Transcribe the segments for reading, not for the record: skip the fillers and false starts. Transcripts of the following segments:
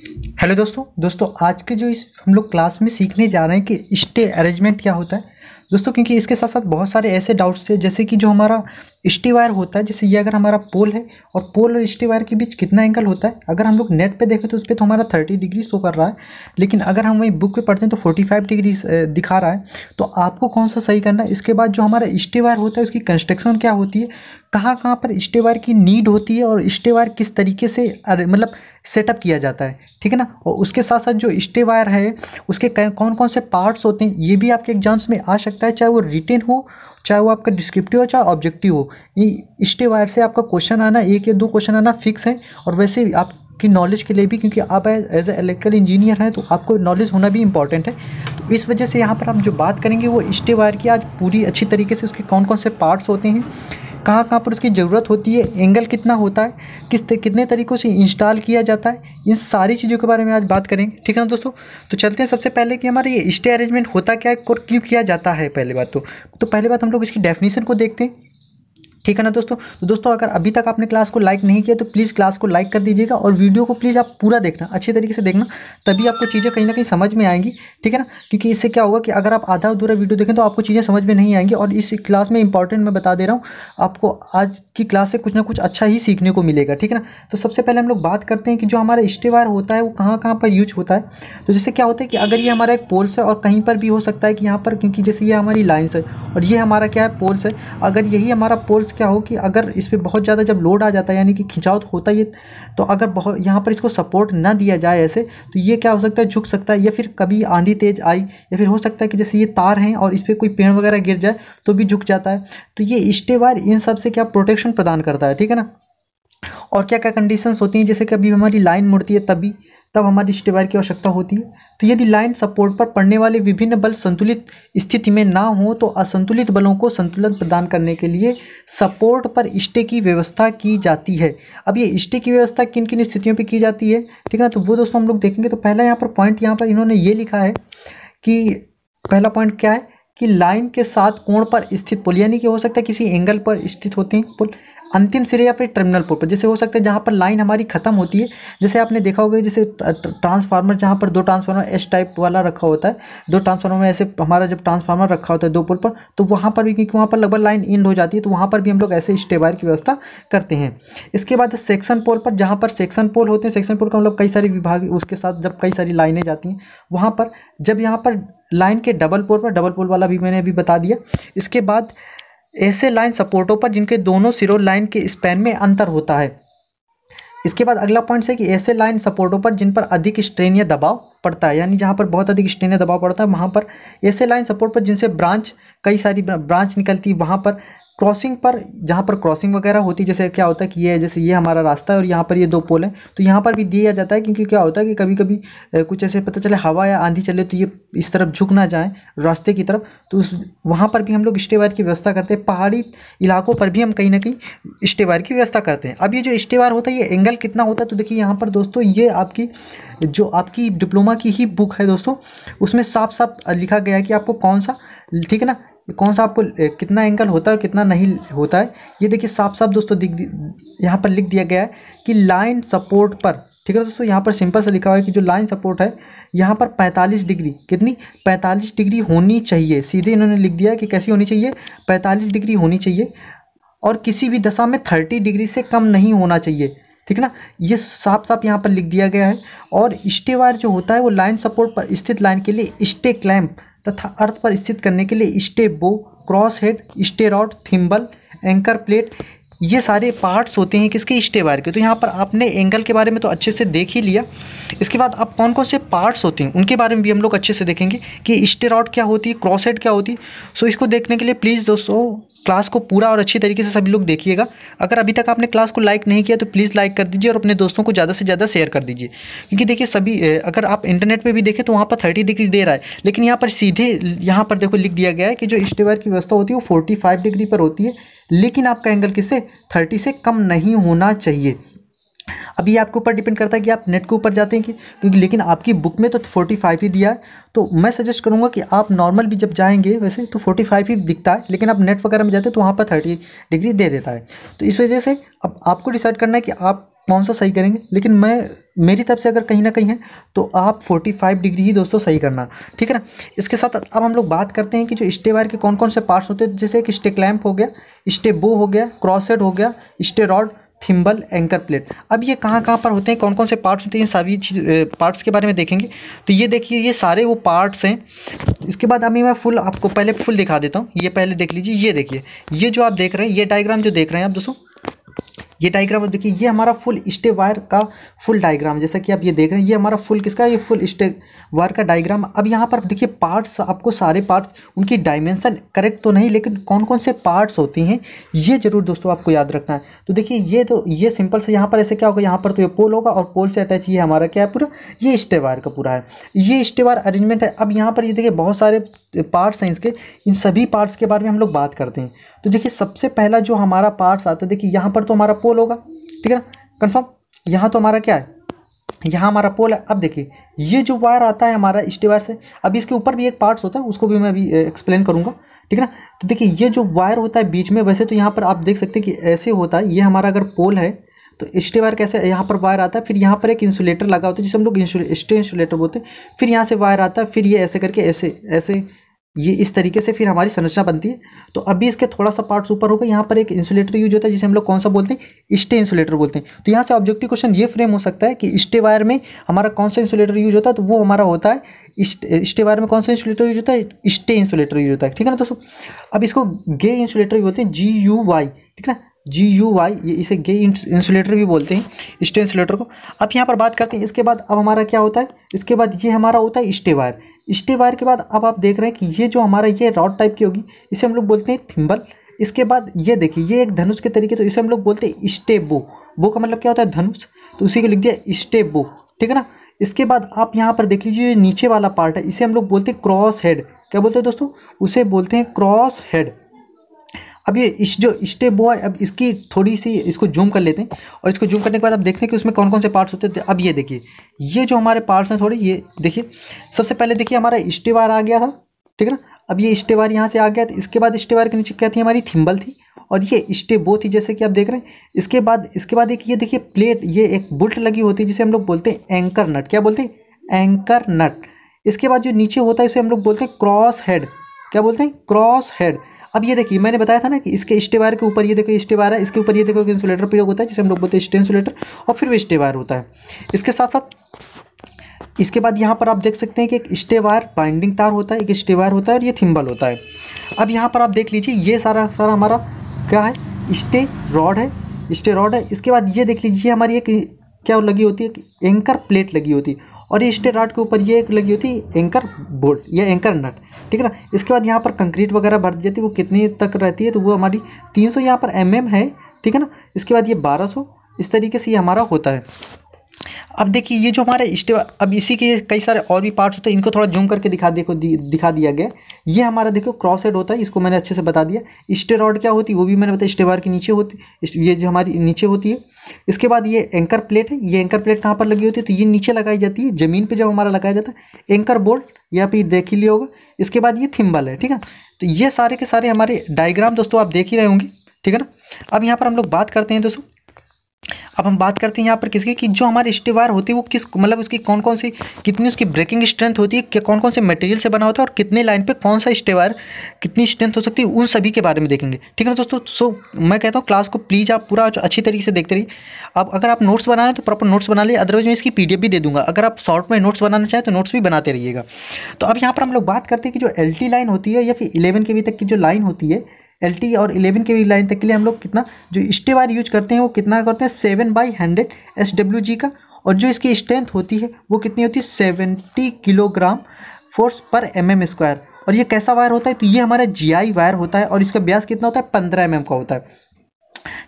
Hello दोस्तों आज के जो इस हम लोग क्लास में सीखने जा रहे हैं कि स्टे अरेंजमेंट क्या होता है दोस्तों। क्योंकि इसके साथ साथ बहुत सारे ऐसे डाउट्स थे, जैसे कि जो हमारा स्टे वायर होता है, जैसे ये अगर हमारा पोल है और पोल और स्टे वायर के बीच कितना एंगल होता है। अगर हम लोग नेट पे देखें तो उस पर तो हमारा 30 डिग्री शो कर रहा है, लेकिन अगर हम वही बुक पे पढ़ते हैं तो 45 डिग्री दिखा रहा है। तो आपको कौन सा सही करना है। इसके बाद जो हमारा स्टे वायर होता है उसकी कंस्ट्रक्शन क्या होती है, कहाँ कहाँ पर स्टे वायर की नीड होती है और स्टे वायर किस तरीके से मतलब सेटअप किया जाता है, ठीक है ना। और उसके साथ साथ जो स्टे वायर है उसके कौन कौन से पार्ट्स होते हैं ये भी आपके एग्जाम्स में आ सकता है, चाहे वो रिटेन हो, चाहे वो आपका डिस्क्रिप्टिव हो, चाहे ऑब्जेक्टिव हो। ये स्टे वायर से आपका क्वेश्चन आना, एक या दो क्वेश्चन आना फिक्स है। और वैसे भी आपकी नॉलेज के लिए भी, क्योंकि आप एज ए इलेक्ट्रिकल इंजीनियर हैं तो आपको नॉलेज होना भी इंपॉर्टेंट है। तो इस वजह से यहाँ पर आप जो बात करेंगे वो स्टे वायर की आज पूरी अच्छी तरीके से, उसके कौन कौन से पार्ट्स होते हैं, कहाँ कहाँ पर उसकी ज़रूरत होती है, एंगल कितना होता है, कितने तरीक़ों से इंस्टॉल किया जाता है, इन सारी चीज़ों के बारे में आज बात करेंगे, ठीक है ना दोस्तों। तो चलते हैं सबसे पहले कि हमारा ये स्टे अरेंजमेंट होता क्या है और क्यों किया जाता है। पहले बात तो पहले बात हम लोग इसकी डेफिनेशन को देखते हैं, ठीक है ना दोस्तों। तो दोस्तों अगर अभी तक आपने क्लास को लाइक नहीं किया तो प्लीज़ क्लास को लाइक कर दीजिएगा और वीडियो को प्लीज़ आप पूरा देखना, अच्छे तरीके से देखना, तभी आपको चीज़ें कहीं ना कहीं समझ में आएंगी, ठीक है ना। क्योंकि इससे क्या होगा कि अगर आप आधा अधूरा वीडियो देखें तो आपको चीज़ें समझ में नहीं आएंगी। और इस क्लास में इंपॉर्टेंट मैं बता दे रहा हूँ, आपको आज की क्लास से कुछ ना कुछ अच्छा ही सीखने को मिलेगा, ठीक है ना। तो सबसे पहले हम लोग बात करते हैं कि जो हमारा स्टे वायर होता है वो कहाँ कहाँ पर यूज होता है। तो जैसे क्या होता है कि अगर ये हमारा एक पोल्स है और कहीं पर भी हो सकता है कि यहाँ पर, क्योंकि जैसे ये हमारी लाइन्स है और ये हमारा क्या है, पोल्स है। अगर यही हमारा पोल्स क्या हो कि अगर इस पर बहुत ज़्यादा जब लोड आ जाता है, यानी कि खिंचाव होता है, तो अगर बहुत यहाँ पर इसको सपोर्ट ना दिया जाए ऐसे, तो ये क्या हो सकता है, झुक सकता है, या फिर कभी आंधी तेज आई, या फिर हो सकता है कि जैसे ये तार हैं और इस पर कोई पेड़ वगैरह गिर जाए तो भी झुक जाता है। तो ये स्टे वायर इन सब से क्या प्रोटेक्शन प्रदान करता है, ठीक है ना। और क्या क्या कंडीशंस होती हैं, जैसे कभी हमारी लाइन मुड़ती है तब हमारी स्टे वायर की आवश्यकता होती है। तो यदि लाइन सपोर्ट पर पड़ने वाले विभिन्न बल संतुलित स्थिति में ना हो तो असंतुलित बलों को संतुलन प्रदान करने के लिए सपोर्ट पर स्टे की व्यवस्था की जाती है। अब ये स्टे की व्यवस्था किन किन स्थितियों पर की जाती है, ठीक है ना। तो वो दोस्तों हम लोग देखेंगे। तो पहला यहाँ पर पॉइंट, यहाँ पर इन्होंने ये लिखा है कि पहला पॉइंट क्या है कि लाइन के साथ कोण पर स्थित पुल, यानी कि हो सकता है किसी एंगल पर स्थित होते हैं पुल, अंतिम सिरे या फिर टर्मिनल पोल पर। जैसे हो सकता है जहाँ पर लाइन हमारी खत्म होती है, जैसे आपने देखा होगा जैसे ट्रांसफार्मर, जहाँ पर दो ट्रांसफार्मर एस टाइप वाला रखा होता है, दो ट्रांसफार्मर में ऐसे हमारा जब ट्रांसफार्मर रखा होता है दो पोल पर, तो वहाँ पर भी, क्योंकि वहाँ पर लगभग लाइन एंड हो जाती है, तो वहाँ पर भी हम लोग ऐसे स्टे वायर की व्यवस्था करते हैं। इसके बाद सेक्शन पोल पर, जहाँ पर सेक्शन पोल होते हैं, सेक्शन पोल का मतलब कई सारे विभाग, उसके साथ जब कई सारी लाइनें जाती हैं वहाँ पर, जब यहाँ पर लाइन के डबल पोल पर, डबल पोल वाला भी मैंने अभी बता दिया। इसके बाद ऐसे लाइन सपोर्टों पर जिनके दोनों सिरों लाइन के स्पैन में अंतर होता है। इसके बाद अगला पॉइंट है कि ऐसे लाइन सपोर्टों पर जिन पर अधिक स्ट्रेन या दबाव पड़ता है, यानी जहाँ पर बहुत अधिक स्ट्रेन या दबाव पड़ता है वहाँ पर, ऐसे लाइन सपोर्ट पर जिनसे ब्रांच, कई सारी ब्रांच निकलती है वहाँ पर, क्रॉसिंग पर, जहाँ पर क्रॉसिंग वगैरह होती है, जैसे क्या होता है कि ये जैसे ये हमारा रास्ता है और यहाँ पर ये दो पोल हैं, तो यहाँ पर भी दिया जाता है। क्योंकि क्या होता है कि कभी कभी कुछ ऐसे पता चले हवा या आंधी चले तो ये इस तरफ झुक ना जाए रास्ते की तरफ, तो उस वहाँ पर भी हम लोग स्टे वायर की व्यवस्था करते हैं। पहाड़ी इलाकों पर भी हम कहीं ना कहीं स्टे वायर की व्यवस्था करते हैं। अब ये जो स्टे वायर होता है ये एंगल कितना होता है, तो देखिए यहाँ पर दोस्तों, ये आपकी जो आपकी डिप्लोमा की ही बुक है दोस्तों, उसमें साफ साफ लिखा गया है कि आपको कौन सा, ठीक है ना, कौन सा आपको कितना एंगल होता है और कितना नहीं होता है। ये देखिए साफ साफ दोस्तों यहाँ पर लिख दिया गया है कि लाइन सपोर्ट पर, ठीक है दोस्तों, यहाँ पर सिंपल से लिखा हुआ है कि जो लाइन सपोर्ट है यहाँ पर 45 डिग्री, कितनी, 45 डिग्री होनी चाहिए। सीधे इन्होंने लिख दिया है कि कैसी होनी चाहिए, 45 डिग्री होनी चाहिए, और किसी भी दशा में 30 डिग्री से कम नहीं होना चाहिए, ठीक है ना। ये साफ साफ यहाँ पर लिख दिया गया है। और स्टे वायर जो होता है वो लाइन सपोर्ट पर स्थित लाइन के लिए स्टे क्लैंप तथा अर्थ पर स्थित करने के लिए स्टे बो, cross head, stay rod, thimble, anchor plate, ये सारे पार्ट्स होते हैं किसके, स्टे वायर के। तो यहाँ पर आपने एंगल के बारे में तो अच्छे से देख ही लिया। इसके बाद अब कौन कौन से पार्ट्स होते हैं उनके बारे में भी हम लोग अच्छे से देखेंगे कि स्टे रॉड क्या होती है, क्रॉस हेड क्या होती है। सो इसको देखने के लिए प्लीज़ दोस्तों क्लास को पूरा और अच्छी तरीके से सभी लोग देखिएगा। अगर अभी तक आपने क्लास को लाइक नहीं किया तो प्लीज़ लाइक कर दीजिए और अपने दोस्तों को ज़्यादा से ज़्यादा शेयर कर दीजिए। क्योंकि देखिए सभी, अगर आप इंटरनेट पे भी देखें तो वहाँ पर 30 डिग्री दे रहा है, लेकिन यहाँ पर सीधे यहाँ पर देखो लिख दिया गया है कि जो स्टे वायर की व्यवस्था होती है वो 45 डिग्री पर होती है, लेकिन आपका एंगल किससे, 30 से कम नहीं होना चाहिए। अब ये आपके ऊपर डिपेंड करता है कि आप नेट के ऊपर जाते हैं कि, क्योंकि लेकिन आपकी बुक में तो 45 ही दिया है। तो मैं सजेस्ट करूंगा कि आप नॉर्मल भी जब जाएंगे वैसे तो 45 ही दिखता है, लेकिन आप नेट वगैरह में जाते हैं तो वहाँ पर 30 डिग्री दे देता है। तो इस वजह से अब आपको डिसाइड करना है कि आप कौन सा सही करेंगे, लेकिन मेरी तरफ से अगर कहीं ना कहीं है तो आप 45 डिग्री ही दोस्तों सही करना, ठीक है ना। इसके साथ अब हम लोग बात करते हैं कि जो स्टे वायर के कौन कौन से पार्ट्स होते हैं, जैसे कि स्टे क्लैंप हो गया, स्टे बो हो गया, क्रॉस हेड हो गया, stay rod, thimble, anchor plate. अब ये कहाँ कहाँ पर होते हैं, कौन कौन से पार्ट्स होते हैं, सभी पार्ट्स के बारे में देखेंगे। तो ये देखिए, ये सारे वो पार्ट्स हैं। इसके बाद अभी मैं फुल आपको पहले फुल दिखा देता हूँ। ये पहले देख लीजिए, ये देखिए, ये जो आप देख रहे हैं, ये डायग्राम जो देख रहे हैं आप दोस्तों, ये डायग्राम देखिए, ये हमारा फुल स्टे वायर का फुल डायग्राम, जैसा कि आप ये देख रहे हैं, ये हमारा फुल किसका, ये फुल स्टे वायर का डायग्राम। अब यहाँ पर देखिए पार्ट्स, आपको सारे पार्ट्स उनकी डायमेंशन करेक्ट तो नहीं, लेकिन कौन कौन से पार्ट्स होती हैं ये जरूर दोस्तों आपको याद रखना है। तो देखिए, ये सिंपल से यहाँ पर ऐसे क्या होगा, यहाँ पर तो ये पोल होगा और पोल से अटैच ये हमारा क्या है, पूरा ये स्टे वायर का पूरा है, ये स्टे वायर अरेंजमेंट है। अब यहाँ पर ये देखिए बहुत सारे पार्ट्स हैं इसके, इन सभी पार्ट्स के बारे में हम लोग बात करते हैं। तो देखिए सबसे पहला जो हमारा पार्ट्स आता है, देखिए यहाँ पर तो हमारा पोल होगा, ठीक है ना, कंफर्म। यहाँ तो हमारा क्या है, यहाँ हमारा पोल है। अब देखिए ये जो वायर आता है हमारा स्टे वायर से, अब इसके ऊपर भी एक पार्ट्स होता है, उसको भी मैं अभी एक्सप्लेन करूँगा, ठीक है ना। तो देखिए ये जो वायर होता है बीच में, वैसे तो यहाँ पर आप देख सकते हैं कि ऐसे होता है, ये हमारा अगर पोल है तो स्टे वायर कैसे, यहाँ पर वायर आता है, फिर यहाँ पर एक इंसुलेटर लगा होता है जिसे हम लोग स्टे इंसुलेटर बोलते हैं, फिर यहाँ से वायर आता है, फिर ये ऐसे करके ऐसे ऐसे ये इस तरीके से फिर हमारी संरचना बनती है। तो अभी इसके थोड़ा सा पार्ट्स ऊपर होगा, यहाँ पर एक इंसुलेटर यूज होता है जिसे हम लोग कौन सा बोलते हैं, स्टे इंसुलेटर बोलते हैं। तो यहाँ से ऑब्जेक्टिव क्वेश्चन ये फ्रेम हो सकता है कि स्टे वायर में हमारा कौन सा इंसुलेटर यूज होता है, तो वो हमारा होता है स्टे वायर में कौन सा इंसुलेटर यूज होता है, स्टे इंसुलेटर यूज होता है, ठीक है ना दोस्तों। अब इसको गे इंसुलेटर भी बोलते हैं, GUY, ठीक है ना, GUY, ये इसे गे इंसुलेटर भी बोलते हैं, स्टे इंसुलेटर को। अब यहाँ पर बात करते हैं, इसके बाद अब हमारा क्या होता है, इसके बाद ये हमारा होता है स्टे वायर। स्टे वायर के बाद अब आप देख रहे हैं कि ये जो हमारा ये रॉड टाइप की होगी, इसे हम लोग बोलते हैं थिम्बल। इसके बाद ये देखिए, ये एक धनुष के तरीके, तो इसे हम लोग बोलते हैं स्टे बो। बो का मतलब क्या होता है, धनुष, तो उसी को लिख दिया स्टे बो, ठीक है ना। इसके बाद आप यहाँ पर देख लीजिए, ये नीचे वाला पार्ट है, इसे हम लोग बोलते हैं क्रॉस हेड। क्या बोलते हैं दोस्तों, उसे बोलते हैं क्रॉस हेड। अब ये जो स्टे बो है, अब इसकी थोड़ी सी इसको जूम कर लेते हैं, और इसको जूम करने के बाद आप देखते हैं कि उसमें कौन कौन से पार्ट्स होते हैं। अब ये देखिए, ये जो हमारे पार्ट्स हैं थोड़े, ये देखिए, सबसे पहले देखिए हमारा स्टे वायर आ गया था, ठीक है ना। अब ये स्टे वायर यहाँ से आ गया, तो इसके बाद स्टे वायर के नीचे क्या थी, हमारी थिम्बल थी, और ये स्टे बो थी, जैसे कि आप देख रहे हैं। इसके बाद एक ये देखिए प्लेट, ये एक बुल्ट लगी होती है जिसे हम लोग बोलते हैं एंकर नट। क्या बोलते हैं, एंकर नट। इसके बाद जो नीचे होता है इसे हम लोग बोलते हैं क्रॉस हेड। क्या बोलते हैं, क्रॉस हेड। अब ये देखिए, मैंने बताया था ना कि इसके स्टे वायर के ऊपर ये देखो स्टे वायर है, इसके ऊपर ये देखो इंसुलेटर प्रयोग होता है जिसे हम लोग बोलते हैं स्टे इंसुलेटर, और फिर वो स्टे वायर होता है। इसके साथ साथ इसके बाद यहाँ पर आप देख सकते हैं कि एक स्टे वायर बाइंडिंग तार होता है, एक स्टे वायर होता है, और ये थिम्बल होता है। अब यहाँ पर आप देख लीजिए, ये सारा हमारा क्या है, स्टे रॉड है, स्टे रॉड है। इसके बाद ये देख लीजिए, हमारी एक क्या लगी होती है, एंकर प्लेट लगी होती है, और ये स्टे रॉड के ऊपर ये एक लगी होती है एंकर बोल्ट या एंकर नट, ठीक है ना। इसके बाद यहाँ पर कंक्रीट वगैरह भर दी जाती है, वो कितनी तक रहती है, तो वो हमारी 300 यहाँ पर mm है, ठीक है ना। इसके बाद ये 1200, इस तरीके से ये हमारा होता है। अब देखिए, ये जो हमारे स्टे, अब इसी के कई सारे और भी पार्ट्स होते हैं, इनको थोड़ा जूम करके दिखा दिया गया। ये हमारा देखो क्रॉस हेड होता है, इसको मैंने अच्छे से बता दिया। स्टे रॉड क्या होती है वो भी मैंने बताया, स्टे वायर के नीचे होती, ये जो हमारी नीचे होती है। इसके बाद ये एंकर प्लेट है, ये एंकर प्लेट कहाँ पर लगी होती है, तो ये नीचे लगाई जाती है, ज़मीन पर जब हमारा लगाया जाता है। एंकर बोल्ट या फिर देख ही लिया होगा। इसके बाद ये थिम्बल है, ठीक है। तो ये सारे के सारे हमारे डायग्राम दोस्तों आप देख ही रहे होंगे, ठीक है ना। अब यहाँ पर हम लोग बात करते हैं दोस्तों, अब हम बात करते हैं यहाँ पर किसकी, कि जो हमारे स्टे वायर होती है वो किस, मतलब उसकी कौन कौन सी, कितनी उसकी ब्रेकिंग स्ट्रेंथ होती है, कि कौन कौन से मटेरियल से बना होता है, और कितने लाइन पे कौन सा स्टे वायर कितनी स्ट्रेंथ हो सकती है, उन सभी के बारे में देखेंगे, ठीक है ना दोस्तों। सो मैं कहता हूँ क्लास को प्लीज़ आप पूरा अच्छी तरीके से देखते रहिए। अब अगर आप नोट्स बनाए तो प्रॉपर नोट्स बना लिए, अदरवाइज मैं इसकी PDF भी दे दूँगा। अगर आप शॉर्ट में नोट्स बनाना चाहें तो नोट्स भी बनाते रहिएगा। तो अब यहाँ पर हम लोग बात करते हैं कि जो LT लाइन होती है या फिर 11 kV तक की जो लाइन होती है, LT और 11 kV लाइन तक के लिए हम लोग कितना जो स्टे वायर यूज करते हैं वो कितना करते हैं, 7/100 SWG का, और जो इसकी स्ट्रेंथ होती है वो कितनी होती है, 70 किलोग्राम फोर्स पर mm²। और ये कैसा वायर होता है, तो ये हमारा GI वायर होता है, और इसका व्यास कितना होता है, 15 mm का होता है,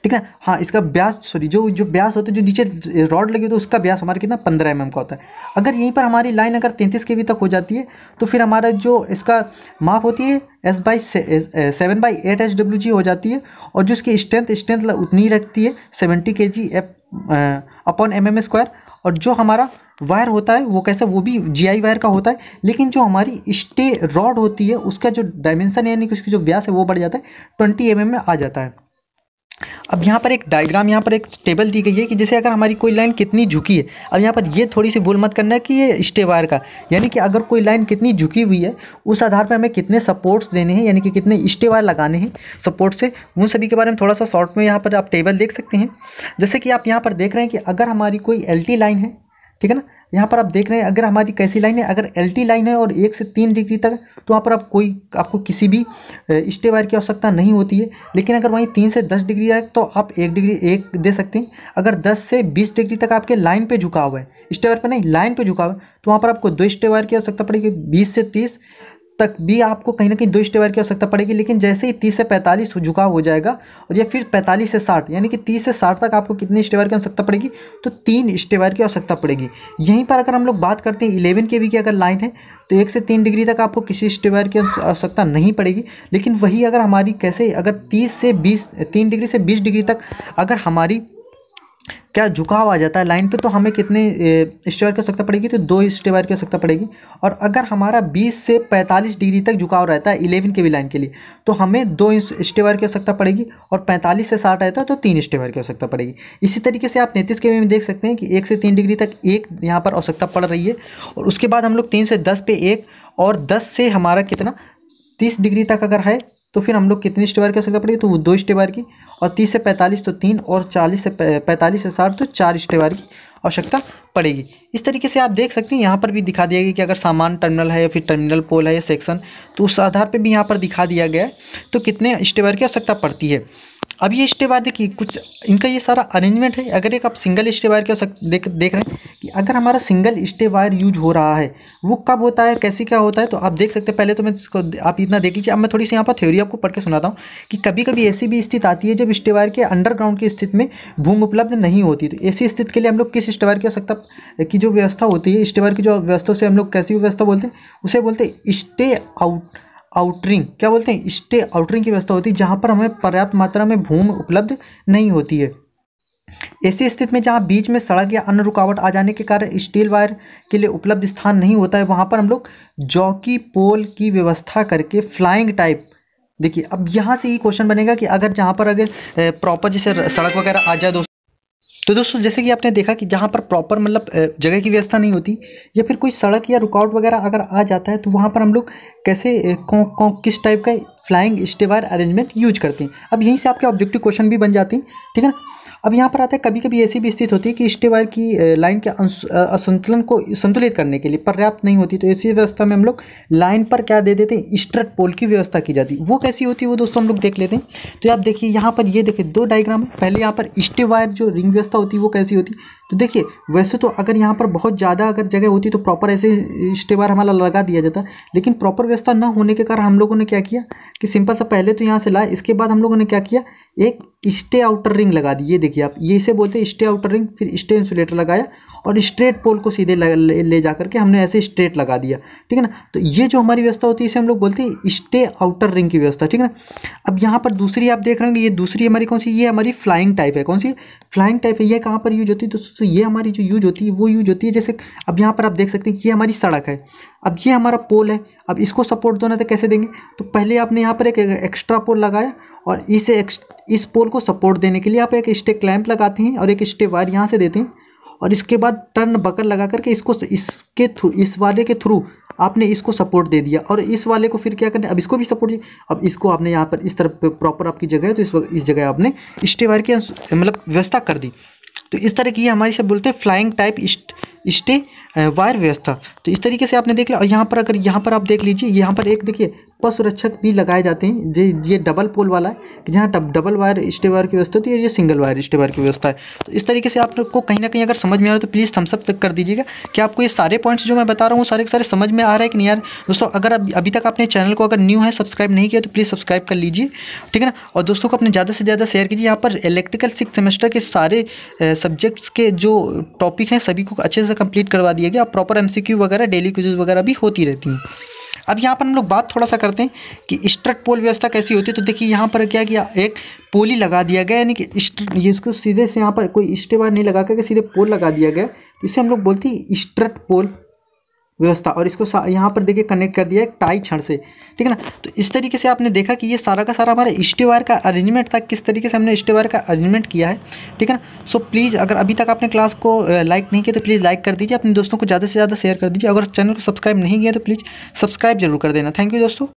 ठीक है। हाँ, इसका व्यास, सॉरी, जो व्यास होता है, जो नीचे रॉड लगी होती है उसका व्यास हमारा कितना, 15 mm का होता है। अगर यहीं पर हमारी लाइन अगर 33 kV तक हो जाती है तो फिर हमारा जो इसका माप होती है 7/8 SWG हो जाती है, और जो इसकी स्ट्रेंथ उतनी ही रखती है, 70 kg/mm²। और जो हमारा वायर होता है वो कैसा, वो भी GI वायर का होता है, लेकिन जो हमारी स्टे रॉड होती है उसका जो डायमेंशन यानी कि उसकी जो व्यास है वो बढ़ जाता है, 20 mm में आ जाता है। अब यहाँ पर एक डायग्राम, यहाँ पर एक टेबल दी गई है कि जैसे अगर हमारी कोई लाइन कितनी झुकी है। अब यहाँ पर ये थोड़ी सी भूल मत करना है कि ये स्टे वायर का, यानी कि अगर कोई लाइन कितनी झुकी हुई है उस आधार पर हमें कितने सपोर्ट्स देने हैं, यानी कि कितने स्टे वायर लगाने हैं सपोर्ट से, उन सभी के बारे में थोड़ा सा शॉर्ट में यहाँ पर आप टेबल देख सकते हैं। जैसे कि आप यहाँ पर देख रहे हैं कि अगर हमारी कोई LT लाइन है, ठीक है ना, यहाँ पर आप देख रहे हैं अगर हमारी कैसी लाइन है, अगर LT लाइन है और 1 से 3 डिग्री तक, तो वहाँ पर आपको किसी भी स्टे वायर की आवश्यकता नहीं होती है। लेकिन अगर वहीं 3 से 10 डिग्री है तो आप 1 डिग्री एक दे सकते हैं। अगर 10 से 20 डिग्री तक आपके लाइन पे झुका हुआ है, स्टे वायर पर नहीं लाइन पे झुका हुआ है, तो वहाँ पर आपको 2 स्टे वायर की आवश्यकता पड़ेगी। 20 से 30 तक भी आपको कहीं ना कहीं 2 स्टे वायर की आवश्यकता पड़ेगी। लेकिन जैसे ही 30 से 45 झुकाव हो जाएगा और या फिर 45 से 60, यानी कि 30 से 60 तक आपको कितनी स्टे वायर की आवश्यकता पड़ेगी, तो 3 स्टे वायर की आवश्यकता पड़ेगी। यहीं पर अगर हम लोग बात करते हैं 11 kV की अगर लाइन है तो 1 से 3 डिग्री तक आपको किसी स्टे वायर की आवश्यकता नहीं पड़ेगी। लेकिन वही अगर हमारी कैसे, अगर 30 से 20, 3 डिग्री से 20 डिग्री तक अगर हमारी क्या झुकाव आ जाता है लाइन पे, तो हमें कितने स्टे वायर की आवश्यकता पड़ेगी, तो 2 स्टे वायर की आवश्यकता पड़ेगी। और अगर हमारा 20 से 45 डिग्री तक झुकाव रहता है 11 kV लाइन के लिए, तो हमें 2 स्टे वायर की आवश्यकता पड़ेगी। और 45 से 60 रहता है तो 3 स्टे वायर की आवश्यकता पड़ेगी। इसी तरीके से आप 33 kV में देख सकते हैं कि 1 से 3 डिग्री तक एक यहाँ पर आवश्यकता पड़ रही है। और उसके बाद हम लोग 3 से 10 पे एक, और 10 से हमारा कितना 30 डिग्री तक अगर है तो फिर हम लोग कितनी स्टे वायर की आवश्यकता पड़ेगी, तो वो 2 स्टे वायर की। और 30 से 45 तो 3, और 45 से 60 तो 4 स्टे वायर की आवश्यकता पड़ेगी। इस तरीके से आप देख सकते हैं यहाँ पर भी दिखा दिया गया कि अगर सामान्य टर्मिनल है या फिर टर्मिनल पोल है या सेक्शन, तो उस आधार पे भी यहाँ पर दिखा दिया गया है तो कितने स्टे वायर की आवश्यकता पड़ती है। अब ये स्टे वायर देखिए, कुछ इनका ये सारा अरेंजमेंट है। अगर एक आप सिंगल स्टे वायर की देख रहे हैं कि अगर हमारा सिंगल स्टे वायर यूज हो रहा है वो कब होता है, कैसे क्या होता है, तो आप देख सकते हैं। पहले तो मैं इसको आप इतना देख लीजिए। अब मैं थोड़ी सी यहाँ पर थ्योरी आपको पढ़ के सुनाता हूँ कि कभी कभी ऐसी भी स्थिति आती है जब स्टे वायर के अंडरग्राउंड की स्थिति में भूमि उपलब्ध नहीं होती। तो ऐसी स्थिति के लिए हम लोग किस स्टे वायर की आवश्यकता की जो व्यवस्था होती है, स्टे वायर की जो व्यवस्था से हम लोग कैसी व्यवस्था बोलते हैं, उसे बोलते हैं स्टे आउटरिंग। क्या बोलते हैं, स्टे आउटरिंग की व्यवस्था होती है जहां पर हमें पर्याप्त मात्रा में भूमि उपलब्ध नहीं होती है। ऐसी स्थिति में जहां बीच में सड़क या अन्य रुकावट आ जाने के कारण स्टील वायर के लिए उपलब्ध स्थान नहीं होता है, वहां पर हम लोग जॉकी पोल की व्यवस्था करके फ्लाइंग टाइप, देखिए अब यहाँ से ही क्वेश्चन बनेगा कि अगर जहाँ पर अगर प्रॉपर जैसे सड़क वगैरह आ जाए तो दोस्तों जैसे कि आपने देखा कि जहाँ पर प्रॉपर मतलब जगह की व्यवस्था नहीं होती या फिर कोई सड़क या रुकावट वगैरह अगर आ जाता है, तो वहाँ पर हम लोग कैसे किस टाइप का flying stay wire arrangement use करते हैं। अब यहीं से आपके ऑब्जेक्टिव क्वेश्चन भी बन जाते हैं, ठीक है ना। अब यहाँ पर आता है कभी कभी ऐसी भी स्थिति होती है कि स्टे वायर की लाइन के असंतुलन को संतुलित करने के लिए पर्याप्त नहीं होती, तो ऐसी व्यवस्था में हम लोग लाइन पर क्या दे देते हैं, स्ट्रट पोल की व्यवस्था की जाती है। वो कैसी होती है वो दोस्तों हम लोग देख लेते हैं। तो आप देखिए यहाँ पर, ये देखिए 2 डायग्राम है। पहले यहाँ पर स्टे वायर जो रिंग व्यवस्था होती है वो कैसी होती है, तो देखिए वैसे तो अगर यहाँ पर बहुत ज़्यादा अगर जगह होती तो प्रॉपर ऐसे स्टे वायर हमारा लगा दिया जाता, लेकिन प्रॉपर व्यवस्था न होने के कारण हम लोगों ने क्या किया कि सिंपल सा पहले तो यहाँ से लाए, इसके बाद हम लोगों ने क्या किया, एक स्टे आउटर रिंग लगा दी। ये देखिए आप, ये इसे बोलते हैं स्टे आउटर रिंग। फिर स्टे इंसुलेटर लगाया और स्ट्रेट पोल को सीधे ले जा करके हमने ऐसे स्ट्रेट लगा दिया, ठीक है ना। तो ये जो हमारी व्यवस्था होती है इसे हम लोग बोलते हैं स्टे आउटर रिंग की व्यवस्था, ठीक है ना। अब यहाँ पर दूसरी आप देख रहे होंगे, ये दूसरी हमारी कौन सी, ये हमारी फ्लाइंग टाइप है। कौन सी फ्लाइंग टाइप है, ये कहाँ पर यूज होती है दोस्तों, ये हमारी जो यूज होती है वो यूज होती है जैसे अब यहाँ पर आप देख सकते हैं कि ये हमारी सड़क है, अब ये हमारा पोल है। अब इसको सपोर्ट देना तो कैसे देंगे, तो पहले आपने यहाँ पर एक एक्स्ट्रा पोल लगाया और इस पोल को सपोर्ट देने के लिए आप एक स्टे क्लैंप लगाते हैं और एक स्टे वायर यहाँ से देते हैं, और इसके बाद टर्न बकर लगा करके इसको इसके थ्रू, इस वाले के थ्रू आपने इसको सपोर्ट दे दिया, और इस वाले को फिर क्या करना है, अब इसको भी सपोर्ट दिया। अब इसको आपने यहाँ पर इस तरफ प्रॉपर आपकी जगह है तो इस जगह आपने स्टे वायर की मतलब व्यवस्था कर दी। तो इस तरह की ये हमारी सब बोलते हैं फ्लाइंग टाइप स्टे वायर व्यवस्था। तो इस तरीके से आपने देख लिया। और यहाँ पर अगर यहाँ पर आप देख लीजिए, यहाँ पर एक देखिए पशु रक्षक भी लगाए जाते हैं। ये डबल पोल वाला है कि जहाँ डबल वायर स्टे वायर की व्यवस्था होती है, ये सिंगल वायर स्टे वायर की व्यवस्था है। तो इस तरीके से आपको कहीं ना कहीं अगर समझ में आ रहा है तो प्लीज़ थम्स अप तक कर दीजिएगा कि आपको ये सारे पॉइंट्स जो मैं बता रहा हूँ सारे के सारे समझ में आ रहा है कि नहीं यार। दोस्तों अगर अभी तक आपने चैनल को अगर न्यू है सब्सक्राइब नहीं किया तो प्लीज़ सब्सक्राइब कर लीजिए, ठीक है ना। और दोस्तों को अपने ज़्यादा से ज़्यादा शेयर कीजिए। यहाँ पर इलेक्ट्रिकल 6 सेमेस्टर के सारे सब्जेक्ट्स के जो टॉपिक हैं सभी को अच्छे से कंप्लीट करवा दिया गया। प्रॉपर MCQ वगैरह डेली क्विज़ वगैरह भी होती रहती हैं। अब यहाँ पर हम लोग बात थोड़ा सा करते हैं कि स्ट्रट पोल व्यवस्था कैसी होती है। तो देखिए यहाँ पर क्या किया, एक पोल ही लगा दिया गया, यानी कि ये इसको सीधे से यहाँ पर कोई स्टे वायर नहीं लगा करके सीधे पोल लगा दिया गया। तो इसे हम लोग बोलते हैं स्ट्रट पोल, व्यवस्था, और इसको यहाँ पर देखिए कनेक्ट कर दिया है टाई छड़ से, ठीक है ना। तो इस तरीके से आपने देखा कि ये सारा का सारा हमारा स्टे वायर का अरेंजमेंट था, किस तरीके से हमने स्टे वायर का अरेंजमेंट किया है, ठीक है ना। सो प्लीज़ अगर अभी तक आपने क्लास को लाइक नहीं किया तो प्लीज़ लाइक कर दीजिए, अपने दोस्तों को ज़्यादा से ज़्यादा शेयर कर दीजिए। अगर चैनल को सब्सक्राइब नहीं किया तो प्लीज़ सब्सक्राइब जरूर कर देना। थैंक यू दोस्तों।